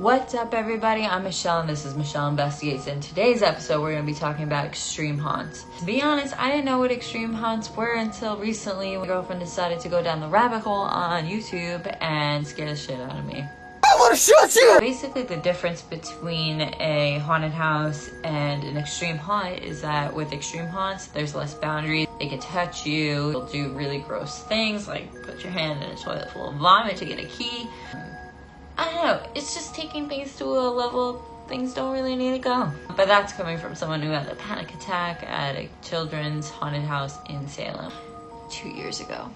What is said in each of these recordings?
What's up, everybody? I'm Michelle and this is Michelle Investigates. In today's episode, we're going to be talking about extreme haunts. To be honest, I didn't know what extreme haunts were until recently. My girlfriend decided to go down the rabbit hole on YouTube and scare the shit out of me. I want to shoot you! Basically, the difference between a haunted house and an extreme haunt is that with extreme haunts, there's less boundaries. They can touch you. They'll do really gross things like put your hand in a toilet full of vomit to get a key. I don't know, it's just taking things to a level things don't really need to go. But that's coming from someone who had a panic attack at a children's haunted house in Salem 2 years ago.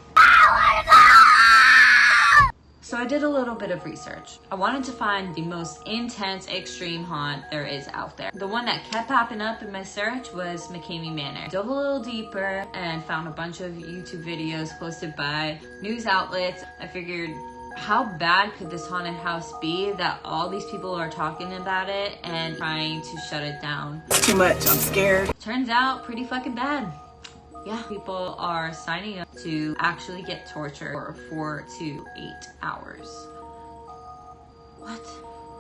So I did a little bit of research. I wanted to find the most intense extreme haunt there is out there. The one that kept popping up in my search was McKamey Manor. Dove a little deeper and found a bunch of YouTube videos posted by news outlets. I figured, how bad could this haunted house be that all these people are talking about it and trying to shut it down? It's too much, I'm scared. Turns out pretty fucking bad. Yeah, people are signing up to actually get tortured for 4 to 8 hours. What?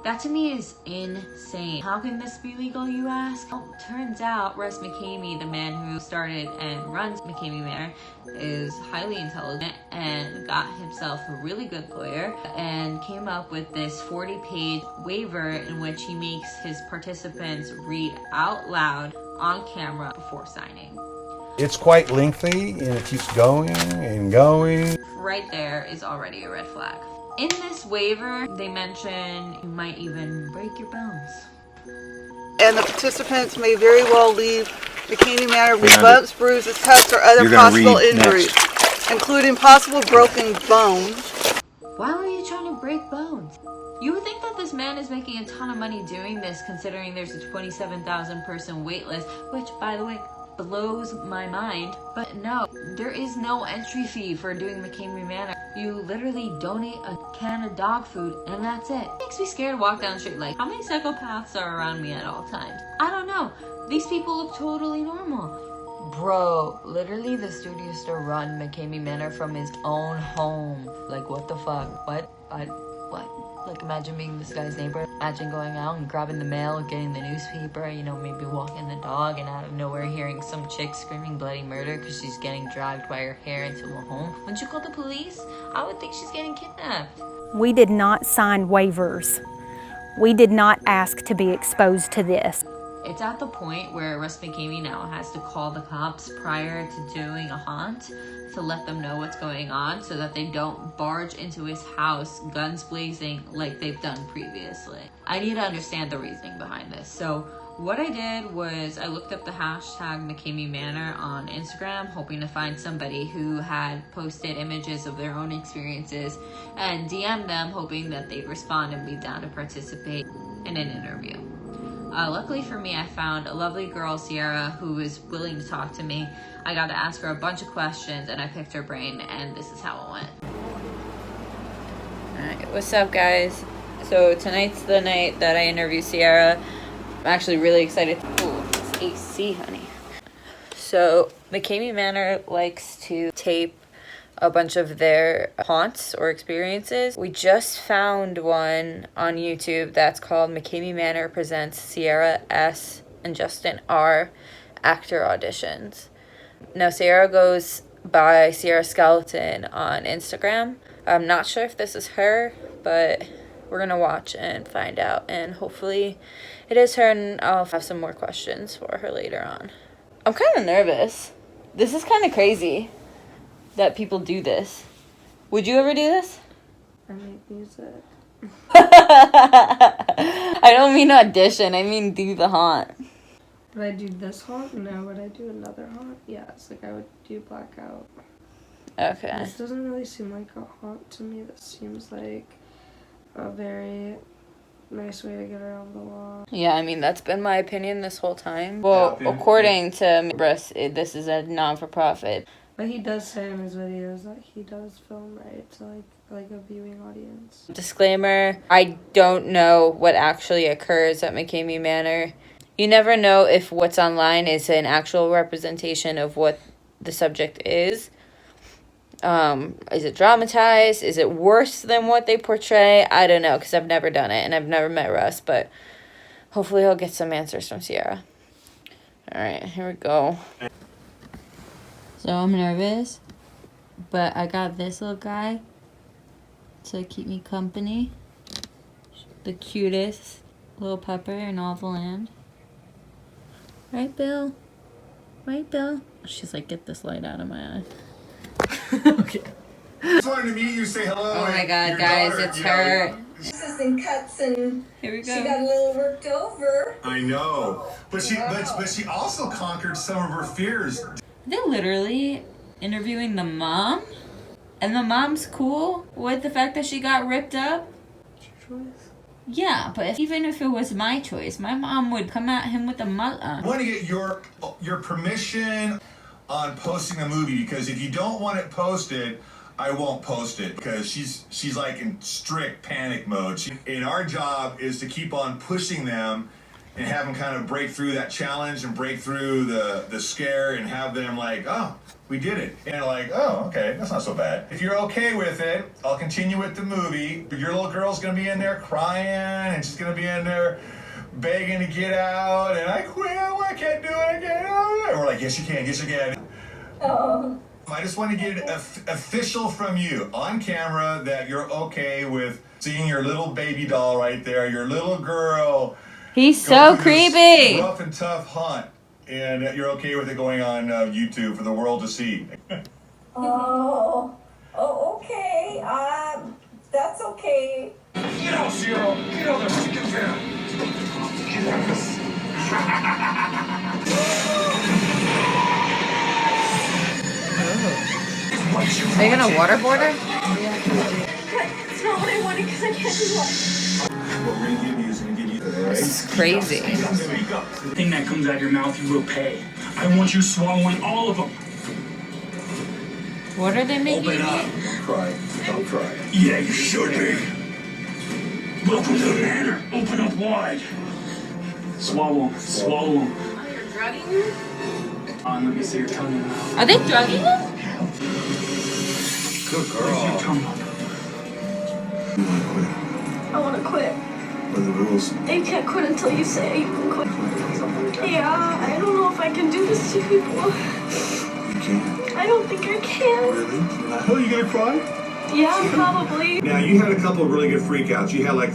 That to me is insane. How can this be legal, you ask? Well, turns out Russ McKamey, the man who started and runs McKamey Manor, is highly intelligent and got himself a really good lawyer and came up with this 40-page waiver in which he makes his participants read out loud on camera before signing. It's quite lengthy and it keeps going and going. Right there is already a red flag. In this waiver, they mention you might even break your bones. And the participants may very well leave McKamey Manor with bumps, bruises, cuts, or other possible injuries, including possible broken bones. Why were you trying to break bones? You would think that this man is making a ton of money doing this, considering there's a 27,000 person wait list, which, by the way, blows my mind. But no, there is no entry fee for doing McKamey Manor. You literally donate a can of dog food and that's it. It makes me scared to walk down the street. Like, how many psychopaths are around me at all times? I don't know. These people look totally normal. Bro, literally the dude used to run McKamey Manor from his own home. Like, what the fuck? What? Like, imagine being this guy's neighbor. Imagine going out and grabbing the mail, getting the newspaper, you know, maybe walking the dog, and out of nowhere hearing some chick screaming bloody murder because she's getting dragged by her hair into a home. Wouldn't you call the police? I would think she's getting kidnapped. We did not sign waivers. We did not ask to be exposed to this. It's at the point where Russ McKamey now has to call the cops prior to doing a haunt to let them know what's going on so that they don't barge into his house guns blazing like they've done previously. I need to understand the reasoning behind this. So what I did was I looked up the hashtag McKamey Manor on Instagram, hoping to find somebody who had posted images of their own experiences and DM them, hoping that they'd respond and be down to participate in an interview. Luckily for me, I found a lovely girl, Sierra, who was willing to talk to me. I got to ask her a bunch of questions and I picked her brain, and this is how it went. Alright, what's up, guys? So tonight's the night that I interview Sierra. I'm actually really excited. Ooh, it's AC, honey. So McKamey Manor likes to tape a bunch of their haunts or experiences. We just found one on YouTube that's called McKamey Manor Presents Sierra S. and Justin R. Actor Auditions. Now, Sierra goes by Sierra Skeleton on Instagram. I'm not sure if this is her, but we're gonna watch and find out, and hopefully it is her, and I'll have some more questions for her later on. I'm kind of nervous. This is kind of crazy that people do this. Would you ever do this? I make music. I don't mean audition, I mean do the haunt. Would I do this haunt? No. Would I do another haunt? Yes. Like, I would do Blackout. Okay. This doesn't really seem like a haunt to me. This seems like a very nice way to get around the law. Yeah, I mean, that's been my opinion this whole time. Well, according to Russ, this is a non-for-profit. But he does say in his videos that he does film right to like a viewing audience. Disclaimer, I don't know what actually occurs at McKamey Manor. You never know if what's online is an actual representation of what the subject is. Is it dramatized? Is it worse than what they portray? I don't know, because I've never done it, and I've never met Russ, but hopefully he'll get some answers from Sierra. All right, here we go. So I'm nervous, but I got this little guy to keep me company. The cutest little pupper in all the land. Right, Bill? Right, Bill? She's like, get this light out of my eye. Okay. Just wanted to meet you, say hello. Oh my god, guys, daughter, it's her. And cuts, and Here we go. she got a little worked over. I know, but she also conquered some of her fears. They're literally interviewing the mom, and the mom's cool with the fact that she got ripped up. Yeah, but even if it was my choice, my mom would come at him with a mullet. I want to get your permission on posting the movie, because if you don't want it posted, I won't post it, because she's like in strict panic mode. And our job is to keep on pushing them and have them kind of break through that challenge and break through the scare and have them like, oh, we did it. And like, oh, okay, that's not so bad. If you're okay with it, I'll continue with the movie. Your little girl's gonna be in there crying, and she's gonna be in there begging to get out, and I quit, I can't do it, I can't. And we're like, yes you can, yes you can. Oh. I just want to get it official from you on camera that you're okay with seeing your little baby doll right there, your little girl. He's so creepy. Rough and tough hunt, and that you're okay with it going on YouTube for the world to see. Oh, okay. That's okay. Get out, Zero. Get out there. Get there. Are you gonna waterboard her? It's not what I wanted because I can't do that. What we're gonna give you is gonna give you the This is crazy. The thing that comes out of your mouth, you will pay. I want you swallowing all of them. What are they making? Open up. Don't cry. Don't cry. Yeah, you should be. Welcome to the manor. Open up wide. Swallow them. Swallow them. Oh, you're drugging me? Let me see your tongue in your mouth. Are they drugging him? Good girl. Where's your tongue? I want to quit. What are the rules? You can't quit until you say you can quit. Yeah, I don't know if I can do this to people. You can't. I don't think I can. Really? Oh, you gonna cry? Yeah, probably. Now, you had a couple of really good freakouts. You had like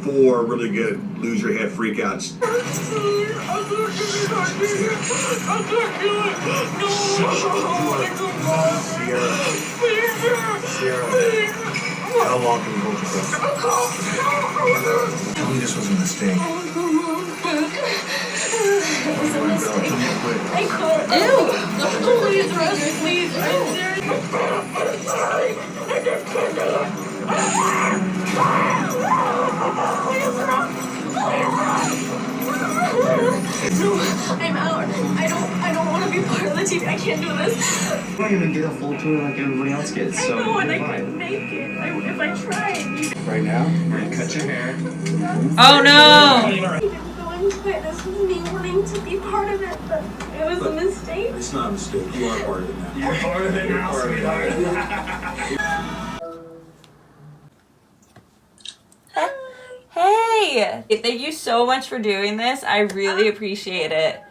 4 really good lose your head freakouts. I can't do it. No, it's a lot. Sierra, how long can you hold your breath? Tell me this was a mistake. It was a mistake. I quit. Ew. Please, Russ, please. I'm serious. I'm sorry. I just can't do it. No, I'm out. I don't want to be part of the TV. I can't do this. I'm not gonna get a full tour like everybody else gets, so I know, and I you're fine. couldn't make it. If I tried. Right now, we're gonna cut your hair. Oh no! I didn't go into it. This was me wanting to be part of it, but it was a mistake. It's not a mistake. You are part of it now. You're part of it now, sweetheart. Hey! Thank you so much for doing this. I really appreciate it. No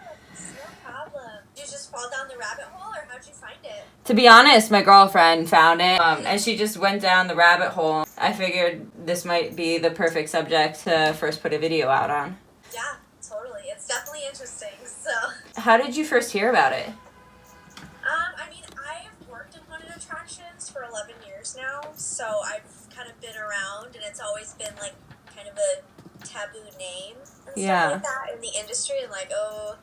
problem. Did you just fall down the rabbit hole, or how'd you find it? To be honest, my girlfriend found it, and she just went down the rabbit hole. I figured this might be the perfect subject to first put a video out on. Yeah, totally. It's definitely interesting, so. How did you first hear about it? I mean, I've worked in haunted attractions for 11 years now, so I've kind of been around, and it's always been, like, kind of a taboo name and stuff like that in the industry, and like, oh,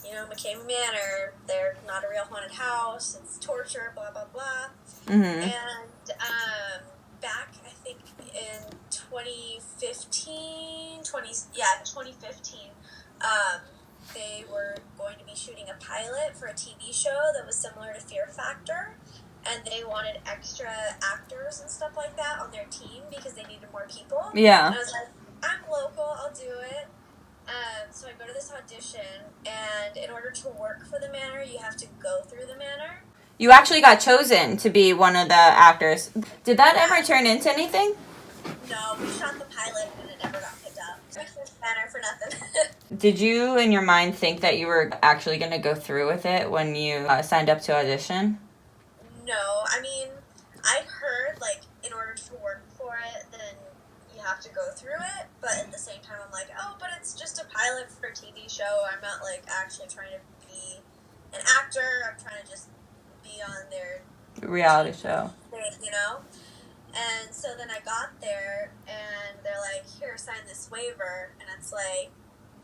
you know, McKamey Manor, they're not a real haunted house, it's torture, blah, blah, blah. Mm-hmm. And back, I think, in 2015, they were going to be shooting a pilot for a TV show that was similar to Fear Factor, and they wanted extra actors and stuff like that on their team because they needed more people. Yeah. And I was like, I'm local, I'll do it. So I go to this audition, and in order to work for the manor, you have to go through the manor. You actually got chosen to be one of the actors. Did that ever turn into anything? No, we shot the pilot and it never got picked up. Manor for nothing. Did you, in your mind, think that you were actually going to go through with it when you signed up to audition? No, I mean, I've heard, like, in order to work for it, then you have to go through it, but at the same time, I'm like, oh, but it's just a pilot for a TV show. I'm not, like, actually trying to be an actor. I'm trying to just be on their Reality show. thing, you know? And so then I got there, and they're like, here, sign this waiver, and it's like,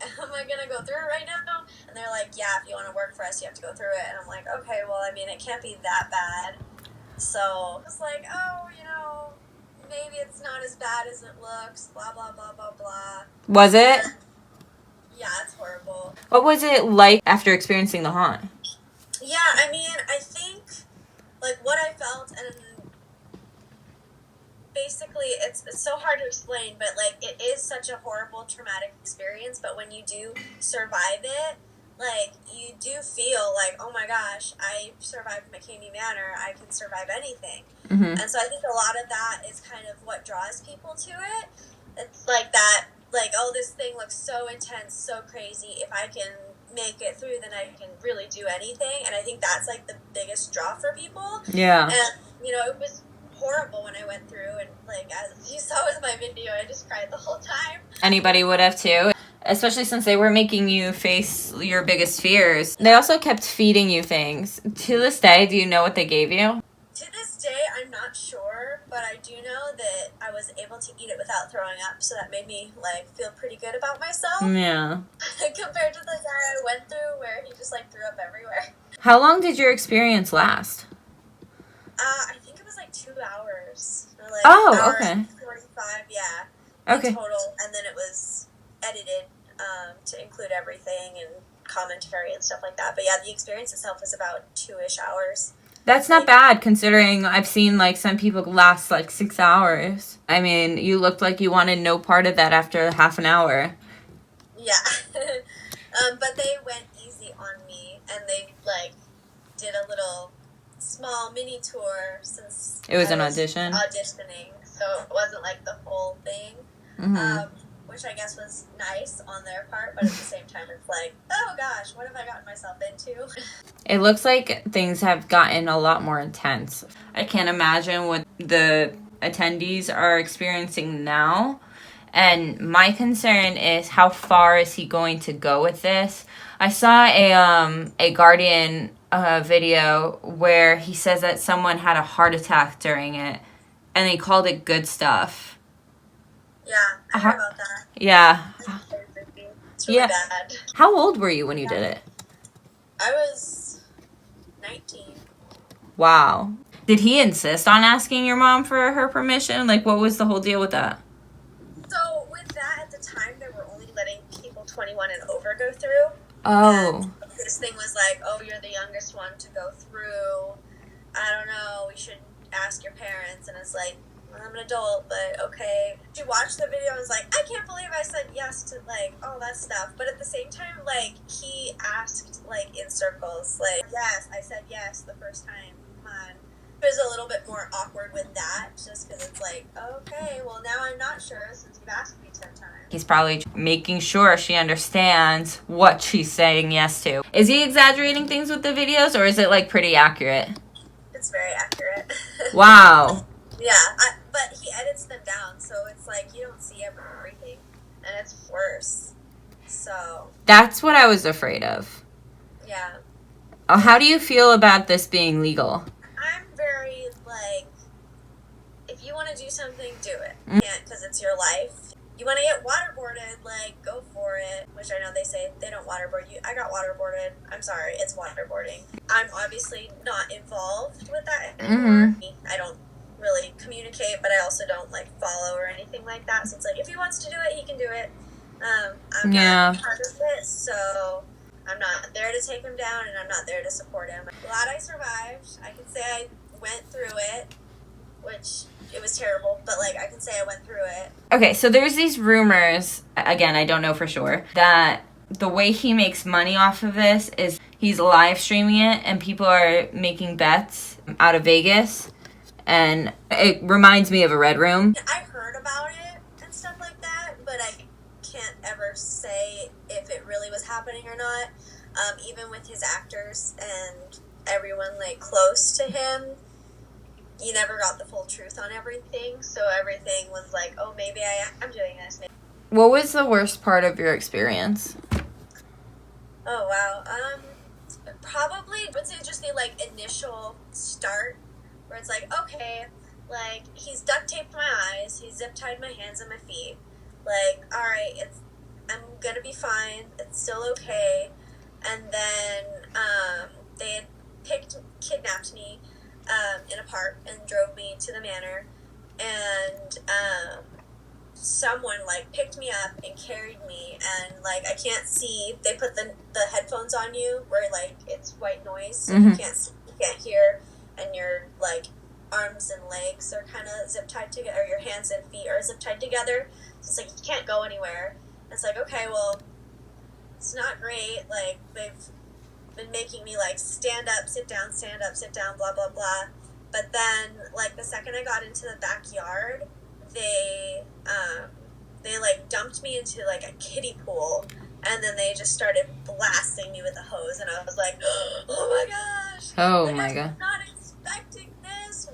am I gonna go through it right now? And they're like, yeah, if you want to work for us, you have to go through it. And I'm like, okay, well, I mean, it can't be that bad. So I was like, oh, you know, maybe it's not as bad as it looks, blah, blah, blah, blah, blah. Was it? Yeah, it's horrible. What was it like after experiencing the haunt? Yeah, I mean, I think, like, what I felt, and basically, it's so hard to explain, but, like, it is such a horrible, traumatic experience, but when you do survive it, like, you do feel like, oh my gosh, I survived McKamey Manor, I can survive anything. Mm-hmm. And so I think a lot of that is kind of what draws people to it. It's like that, like, oh, this thing looks so intense, so crazy, if I can make it through, then I can really do anything, and I think that's, like, the biggest draw for people. Yeah. And, you know, it was horrible when I went through, and, like, as you saw with my video, I just cried the whole time. Anybody would have too, especially since they were making you face your biggest fears. They also kept feeding you things. To this day, do you know what they gave you? To this day, I'm not sure, but I do know that I was able to eat it without throwing up, so that made me, like, feel pretty good about myself. Yeah. Compared to the guy I went through where he just, like, threw up everywhere. How long did your experience last? I think it was, like, 2 hours. Or, like, Oh, okay. 45, yeah. Okay. In total, and then it was edited to include everything and commentary and stuff like that. But, yeah, the experience itself was about 2-ish hours. That's not bad, considering I've seen, like, some people last, like, 6 hours. I mean, you looked like you wanted no part of that after half an hour. Yeah. But they went easy on me, and they, like, did a little small mini tour since It was an audition? Auditioning, so it wasn't, like, the whole thing. Mm-hmm. Which I guess was nice on their part, but at the same time, it's like, oh gosh, what have I gotten myself into? It looks like things have gotten a lot more intense. I can't imagine what the attendees are experiencing now. And my concern is, how far is he going to go with this? I saw a Guardian video where he says that someone had a heart attack during it, and he called it good stuff. Yeah, I heard about that. Yeah. It's really bad. How old were you when you did it? I was 19. Wow. Did he insist on asking your mom for her permission? Like, what was the whole deal with that? So, with that, at the time, they were only letting people 21 and over go through. Oh. And this thing was like, oh, you're the youngest one to go through. I don't know, we should ask your parents. And it's like, well, I'm an adult, but okay. She watched the video and was like, I can't believe I said yes to, like, all that stuff. But at the same time, like, he asked, like, in circles, like, yes, I said yes the first time. Come on. It was a little bit more awkward with that, just because it's like, okay, well, now I'm not sure since you've asked me 10 times. He's probably making sure she understands what she's saying yes to. Is he exaggerating things with the videos, or is it, like, pretty accurate? It's very accurate. Wow. Yeah, but he edits them down, so it's like you don't see everything, and it's worse. So That's what I was afraid of. yeah, How do you feel about this being legal? I'm very like, if you want to do something, do it. You can't, because it's your life. You want to get waterboarded, like, go for it. Which I know they say they don't waterboard you. I got waterboarded. I'm sorry, it's waterboarding. I'm obviously not involved with that anymore. Mm-hmm. I don't really communicate, but I also don't, like, follow or anything like that. So it's like, if he wants to do it, he can do it. I'm not part of it, so I'm not there to take him down, and I'm not there to support him. I'm glad I survived. I can say I went through it, which it was terrible, but, like, I can say I went through it. Okay, so there's these rumors, again, I don't know for sure, that the way he makes money off of this is he's live streaming it and people are making bets out of Vegas. And it reminds me of a Red Room. I heard about it and stuff like that, but I can't ever say if it really was happening or not. Even with his actors and everyone like close to him, you never got the full truth on everything. So everything was like, oh, maybe I'm doing this. What was the worst part of your experience? Oh, wow. Probably, I would say just the like initial start where it's like, okay, like he's duct taped my eyes, he's zip tied my hands and my feet. Like, all right, I'm gonna be fine. It's still okay. And then they had kidnapped me in a park and drove me to the manor. And someone like picked me up and carried me, and like I can't see. They put the headphones on you where like it's white noise, so you can't see, you can't hear, and your like arms and legs are kind of zip tied together, or your hands and feet are zip tied together. So it's like you can't go anywhere. And it's like, okay, well, it's not great. Like they've been making me like stand up, sit down, blah blah blah. But then like the second I got into the backyard, they like dumped me into like a kiddie pool, and then they just started blasting me with a hose, and I was like, oh my gosh, oh my god, I'm not expecting this.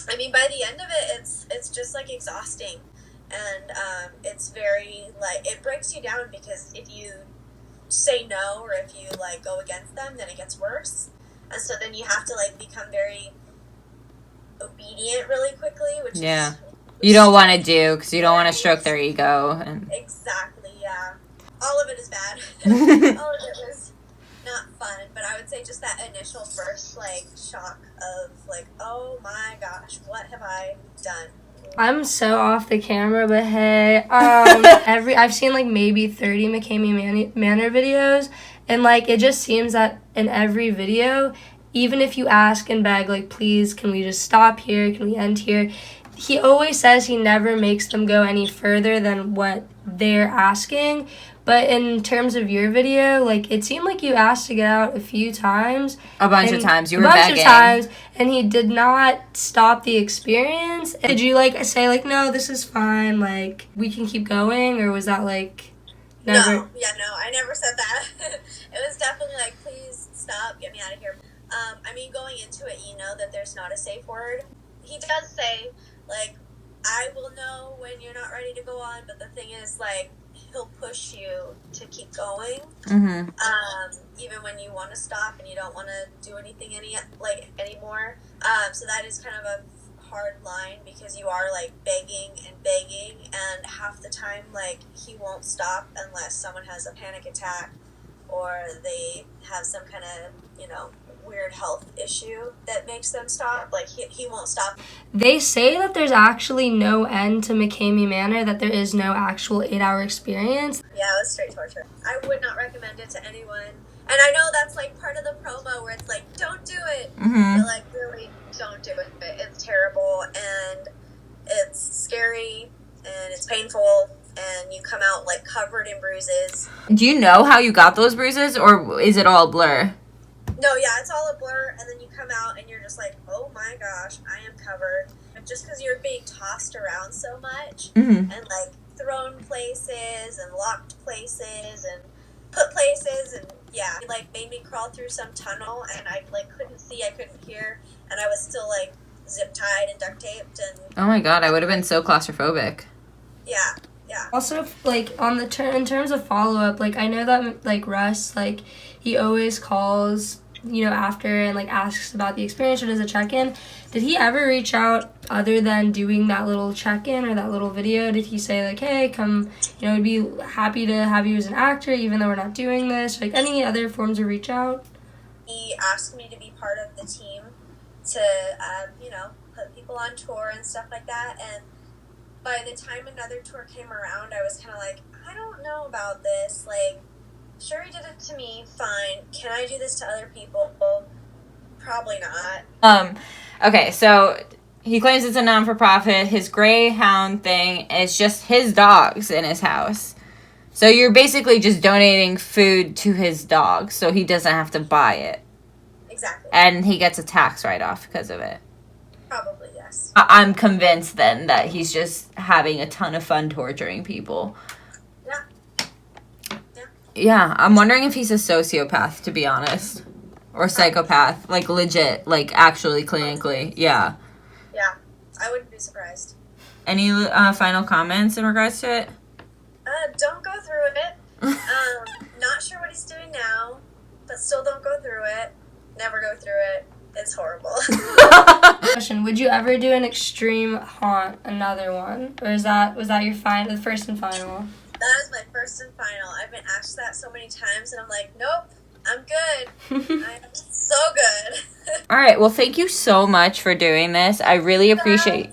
I mean, by the end of it, it's just like exhausting, and it's very like it breaks you down, because if you say no or if you like go against them, then it gets worse, and so then you have to like become very obedient really quickly, which is you don't want to do, because you don't want to stroke their ego. And exactly, yeah. All of it is bad. All of it was not fun, but I would say just that initial first like shock of like, oh my gosh, what have I done? I'm so off the camera, but hey, I've seen like maybe 30 McKamey Manor videos, and like it just seems that in every video, even if you ask and beg, like, please, can we just stop here? Can we end here? He always says he never makes them go any further than what they're asking. But in terms of your video, like, it seemed like you asked to get out a few times. A bunch of times. You were begging. A bunch of times, and he did not stop the experience. Did you, like, say, like, no, this is fine, like, we can keep going? Or was that, like, never? No, I never said that. It was definitely like, please stop, get me out of here. I mean, going into it, you know that there's not a safe word. He does say, like, I will know when you're not ready to go on, but the thing is, like, he'll push you to keep going, even when you want to stop and you don't want to do anything anymore. So that is kind of a hard line, because you are like begging, and half the time like he won't stop unless someone has a panic attack or they have some kind of weird health issue that makes them stop. Like he won't stop. They say that there's actually no end to McKamey Manor, that there is no actual 8-hour experience. Yeah, it was straight torture. I would not recommend it to anyone. And I know that's like part of the promo where it's like, don't do it. But like, really, don't do it. It's terrible, and it's scary, and it's painful, and you come out like covered in bruises. Do you know how you got those bruises, or is it all a blur? No, yeah, it's all a blur, and then you come out and you're just like, oh my gosh, I am covered. And just because you're being tossed around so much, and like thrown places and locked places and put places, and yeah, it like made me crawl through some tunnel, and I like couldn't see, I couldn't hear, and I was still like zip tied and duct taped. And oh my god, I would have been so claustrophobic. Yeah. Also, like, on the in terms of follow-up, like, I know that, like, Russ, like, he always calls, after and, like, asks about the experience or does a check-in. Did he ever reach out other than doing that little check-in or that little video? Did he say, like, hey, come, we'd be happy to have you as an actor even though we're not doing this? Like, any other forms of reach out? He asked me to be part of the team to, put people on tour and stuff like that, and by the time another tour came around, I was kind of like, I don't know about this. Like, sure, he did it to me, fine. Can I do this to other people? Probably not. Okay, so he claims it's a non-for-profit. His Greyhound thing is just his dogs in his house. So you're basically just donating food to his dog so he doesn't have to buy it. Exactly. And he gets a tax write-off because of it. Probably, yes. I'm convinced then that he's just having a ton of fun torturing people. Yeah. Yeah, I'm wondering if he's a sociopath, to be honest. Or psychopath. Like, legit. Like, actually, clinically. Yeah. Yeah. I wouldn't be surprised. Any final comments in regards to it? Don't go through it. Not sure what he's doing now, but still don't go through it. Never go through it. It's horrible. Question: would you ever do an extreme haunt, another one, or was that your the first and final? That is my first and final. I've been asked that so many times, and I'm like, nope, I'm good. I'm so good. All right. Well, thank you so much for doing this. I really appreciate.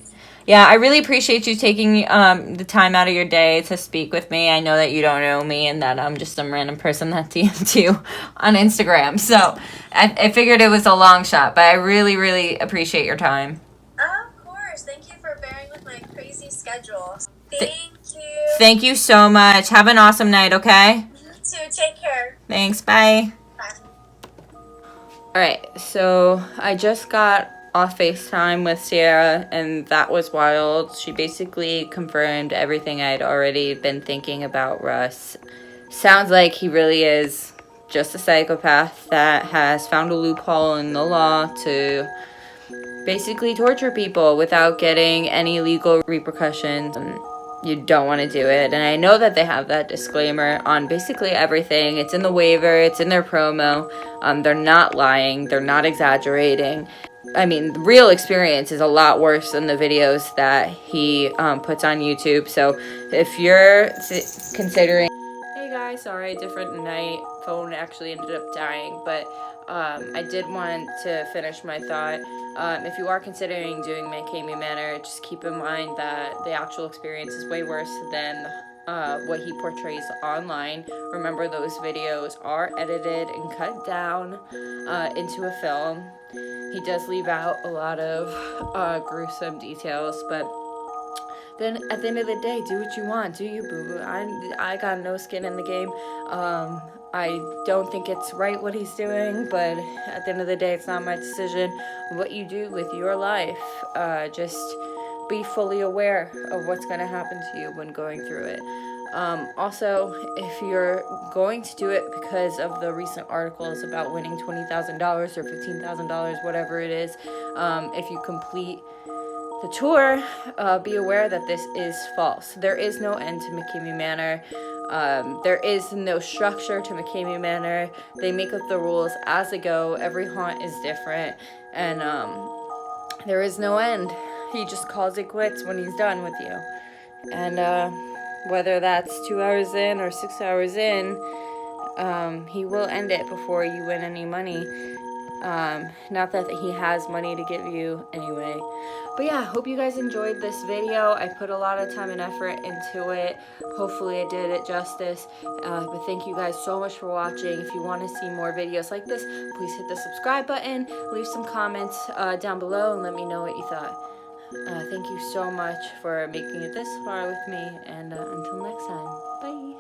Yeah, I really appreciate you taking the time out of your day to speak with me. I know that you don't know me and that I'm just some random person that DM'd you on Instagram. So I figured it was a long shot, but I really, really appreciate your time. Of course. Thank you for bearing with my crazy schedule. Thank you. Thank you so much. Have an awesome night, okay? You too. Take care. Thanks. Bye. Bye. All right. So I just got off FaceTime with Sierra, and that was wild. She basically confirmed everything I'd already been thinking about Russ. Sounds like he really is just a psychopath that has found a loophole in the law to basically torture people without getting any legal repercussions. And you don't want to do it. And I know that they have that disclaimer on basically everything. It's in the waiver, it's in their promo. They're not lying, they're not exaggerating. I mean, the real experience is a lot worse than the videos that he puts on YouTube. So if you're considering... Hey guys, sorry, different night. Phone actually ended up dying, but I did want to finish my thought. If you are considering doing McKamey Manor, just keep in mind that the actual experience is way worse than what he portrays online. Remember, those videos are edited and cut down into a film. He does leave out a lot of gruesome details, but then at the end of the day, do what you want. Do you, boo-boo. I got no skin in the game. I don't think it's right what he's doing, but at the end of the day, it's not my decision. What you do with your life, just be fully aware of what's going to happen to you when going through it. Also, if you're going to do it because of the recent articles about winning $20,000 or $15,000, whatever it is, if you complete the tour, be aware that this is false. There is no end to McKamey Manor. There is no structure to McKamey Manor. They make up the rules as they go. Every haunt is different, and there is no end. He just calls it quits when he's done with you. And whether that's 2 hours in or 6 hours in, he will end it before you win any money. Not that he has money to give you anyway. But yeah, hope you guys enjoyed this video. I put a lot of time and effort into it. Hopefully I did it justice. But thank you guys so much for watching. If you want to see more videos like this, please hit the subscribe button. Leave some comments down below and let me know what you thought. Thank you so much for making it this far with me. And until next time, bye.